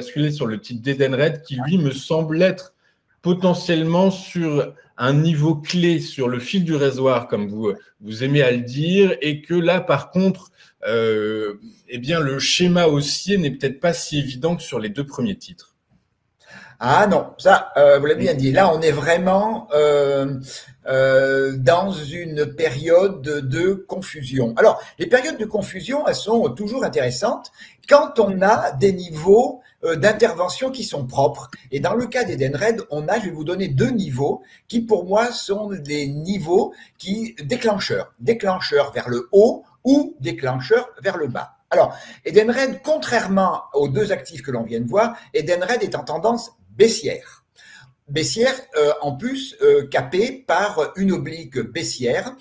basculer sur le titre d'Edenred qui, lui, me semble être potentiellement sur un niveau clé sur le fil du rasoir, comme vous aimez à le dire, et que là, par contre, eh bien, le schéma haussier n'est peut-être pas si évident que sur les deux premiers titres. Ah non, ça, vous l'avez bien dit. Là, on est vraiment dans une période de confusion. Alors, les périodes de confusion, elles sont toujours intéressantes quand on a des niveaux d'intervention qui sont propres. Et dans le cas d'Edenred, je vais vous donner deux niveaux qui, pour moi, sont des niveaux déclencheurs vers le haut ou déclencheurs vers le bas. Alors, Edenred, contrairement aux deux actifs que l'on vient de voir, Edenred est en tendance baissière. Baissière, en plus, capée par une oblique baissière.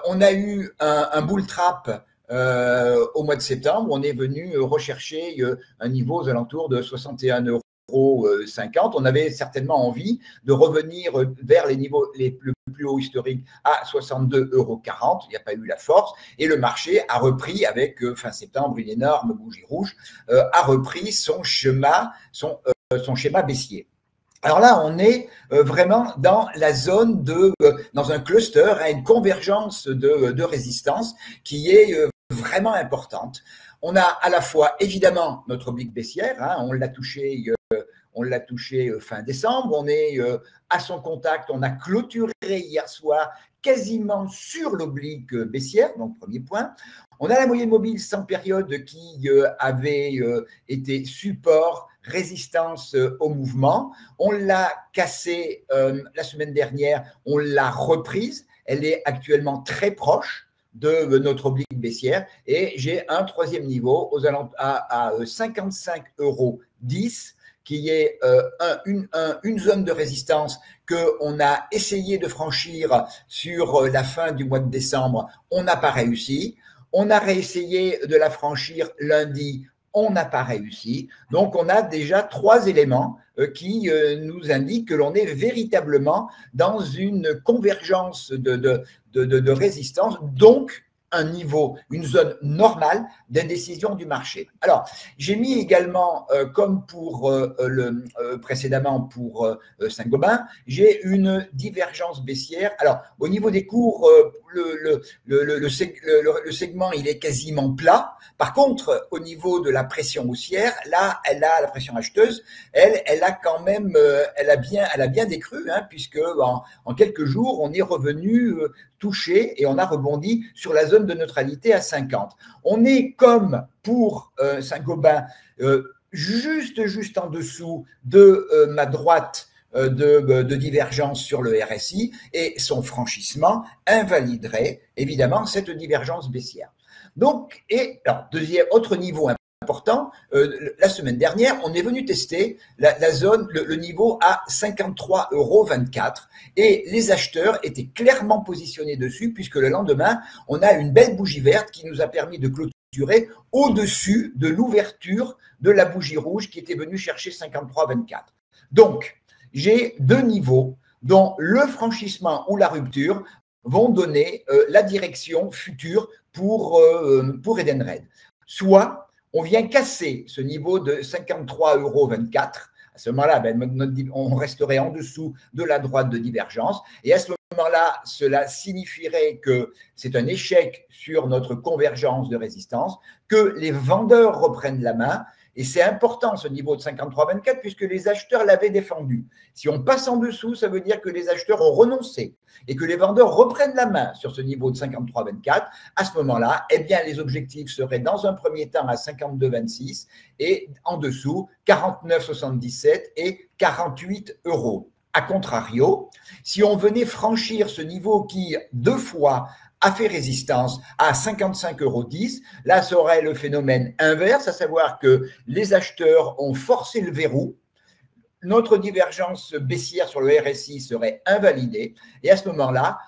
On a eu un bull trap au mois de septembre. On est venu rechercher un niveau aux alentours de 61,50 €. On avait certainement envie de revenir vers les niveaux le plus haut historique à 62,40 €. Il n'y a pas eu la force et le marché a repris avec fin septembre une énorme bougie rouge, a repris son schéma baissier. Alors là, on est vraiment dans la zone dans un cluster, une convergence de résistance qui est vraiment importante. On a à la fois évidemment notre oblique baissière, on l'a touché fin décembre, on est à son contact, on a clôturé hier soir quasiment sur l'oblique baissière, donc premier point. On a la moyenne mobile 100 périodes qui avait été support, résistance au mouvement. On l'a cassée la semaine dernière, on l'a reprise. Elle est actuellement très proche de notre oblique baissière et j'ai un troisième niveau à 55,10 € qui est une zone de résistance qu'on a essayé de franchir sur la fin du mois de décembre. On n'a pas réussi. On a réessayé de la franchir lundi. On n'a pas réussi. Donc, on a déjà trois éléments qui nous indiquent que l'on est véritablement dans une convergence de résistance, donc un niveau, une zone normale d'indécision du marché. Alors, j'ai mis également, comme pour précédemment pour Saint-Gobain, j'ai une divergence baissière. Alors, au niveau des cours, le segment, il est quasiment plat. Par contre, au niveau de la pression haussière, là, la pression acheteuse, elle a quand même, elle a bien décru, puisque en quelques jours, on est revenu touché et on a rebondi sur la zone de neutralité à 50. On est comme pour Saint-Gobain, juste en dessous de ma droite de divergence sur le RSI et son franchissement invaliderait évidemment cette divergence baissière. Donc, alors, autre niveau important, la semaine dernière, on est venu tester la zone, le niveau à 53,24 € et les acheteurs étaient clairement positionnés dessus puisque le lendemain, on a une belle bougie verte qui nous a permis de clôturer au-dessus de l'ouverture de la bougie rouge qui était venue chercher 53,24. Donc, j'ai deux niveaux dont le franchissement ou la rupture vont donner la direction future pour Edenred. Soit on vient casser ce niveau de 53,24 €. À ce moment-là, on resterait en dessous de la droite de divergence. Et à ce moment-là, cela signifierait que c'est un échec sur notre convergence de résistance, que les vendeurs reprennent la main. Et c'est important ce niveau de 53,24 puisque les acheteurs l'avaient défendu. Si on passe en dessous, ça veut dire que les acheteurs ont renoncé et que les vendeurs reprennent la main sur ce niveau de 53,24. À ce moment-là, eh bien, les objectifs seraient dans un premier temps à 52,26 et en dessous 49,77 et 48 €. A contrario, si on venait franchir ce niveau qui, deux fois, a fait résistance à 55,10 €, là, ça aurait le phénomène inverse, à savoir que les acheteurs ont forcé le verrou, notre divergence baissière sur le RSI serait invalidée, et à ce moment-là,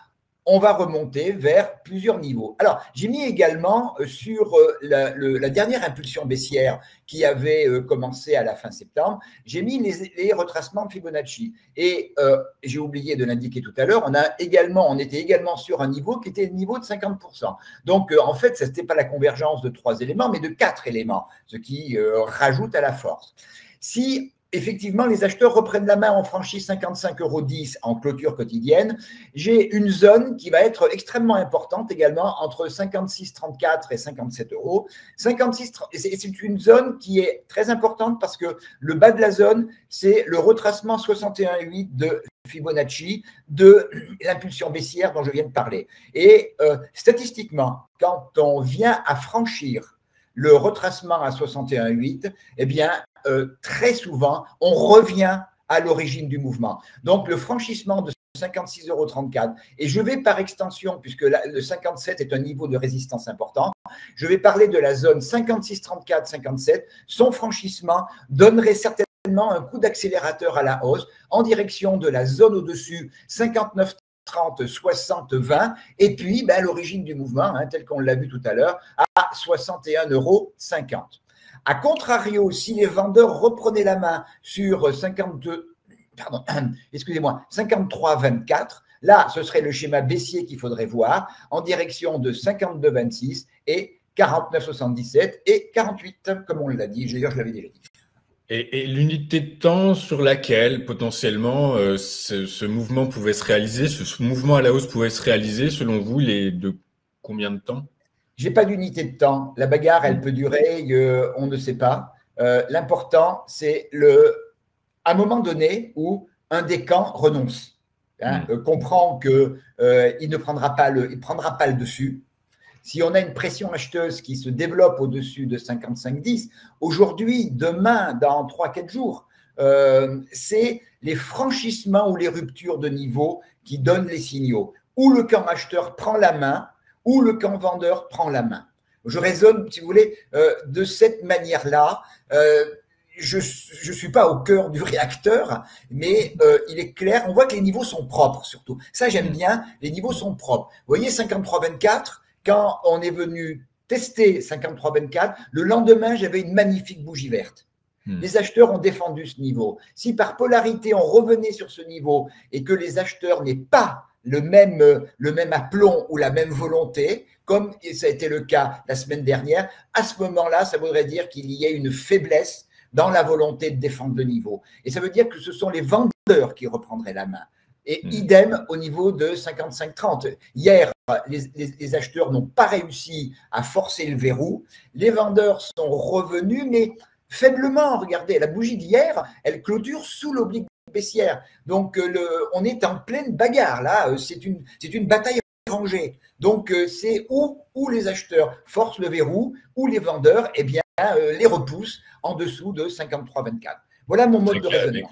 on va remonter vers plusieurs niveaux. Alors, j'ai mis également sur la dernière impulsion baissière qui avait commencé à la fin septembre, j'ai mis les retracements de Fibonacci. Et j'ai oublié de l'indiquer tout à l'heure, on était également sur un niveau qui était le niveau de 50%. Donc, en fait, ce n'était pas la convergence de 3 éléments, mais de 4 éléments, ce qui rajoute à la force. Si effectivement les acheteurs reprennent la main, on franchit 55,10 € en clôture quotidienne, j'ai une zone qui va être extrêmement importante également entre 56,34 et 57 €. 56, c'est une zone qui est très importante parce que le bas de la zone, c'est le retracement 61,8 de Fibonacci de l'impulsion baissière dont je viens de parler. Et statistiquement, quand on vient à franchir le retracement à 61,8, eh bien, très souvent, on revient à l'origine du mouvement. Donc, le franchissement de 56,34 €, et je vais par extension, puisque le 57 est un niveau de résistance important, je vais parler de la zone 56,34-57, son franchissement donnerait certainement un coup d'accélérateur à la hausse en direction de la zone au-dessus 59,30, 60, 20, et puis l'origine du mouvement, tel qu'on l'a vu tout à l'heure, à 61,50 €. A contrario, si les vendeurs reprenaient la main sur 53,24, là, ce serait le schéma baissier qu'il faudrait voir en direction de 52,26 et 49,77 et 48, comme on l'a dit. D'ailleurs, je l'avais déjà dit. Et l'unité de temps sur laquelle potentiellement ce mouvement pouvait se réaliser, ce mouvement à la hausse pouvait se réaliser, selon vous, de combien de temps? J'ai pas d'unité de temps. La bagarre, elle peut durer, on ne sait pas. L'important, c'est à un moment donné où un des camps renonce, comprend qu'il ne prendra pas il prendra pas le dessus. Si on a une pression acheteuse qui se développe au-dessus de 55,10, aujourd'hui, demain, dans 3-4 jours, c'est les franchissements ou les ruptures de niveau qui donnent les signaux. Où le camp acheteur prend la main, ou le camp vendeur prend la main. Je raisonne, si vous voulez, de cette manière-là. Je ne suis pas au cœur du réacteur, mais il est clair, on voit que les niveaux sont propres surtout. Ça, j'aime bien, les niveaux sont propres. Vous voyez, 53,24, quand on est venu tester 53,24, le lendemain, j'avais une magnifique bougie verte. Les acheteurs ont défendu ce niveau. Si par polarité, on revenait sur ce niveau et que les acheteurs n'aient pas le même aplomb ou la même volonté, comme ça a été le cas la semaine dernière, à ce moment-là, ça voudrait dire qu'il y ait une faiblesse dans la volonté de défendre le niveau. Et ça veut dire que ce sont les vendeurs qui reprendraient la main. Et idem au niveau de 55,30. Hier, les acheteurs n'ont pas réussi à forcer le verrou. Les vendeurs sont revenus, mais faiblement. Regardez, la bougie d'hier, elle clôture sous l'oblique baissière. Donc, on est en pleine bagarre, là. C'est une bataille rangée. Donc, c'est où les acheteurs forcent le verrou, ou les vendeurs, les repoussent en dessous de 53,24. Voilà mon mode de raisonnement.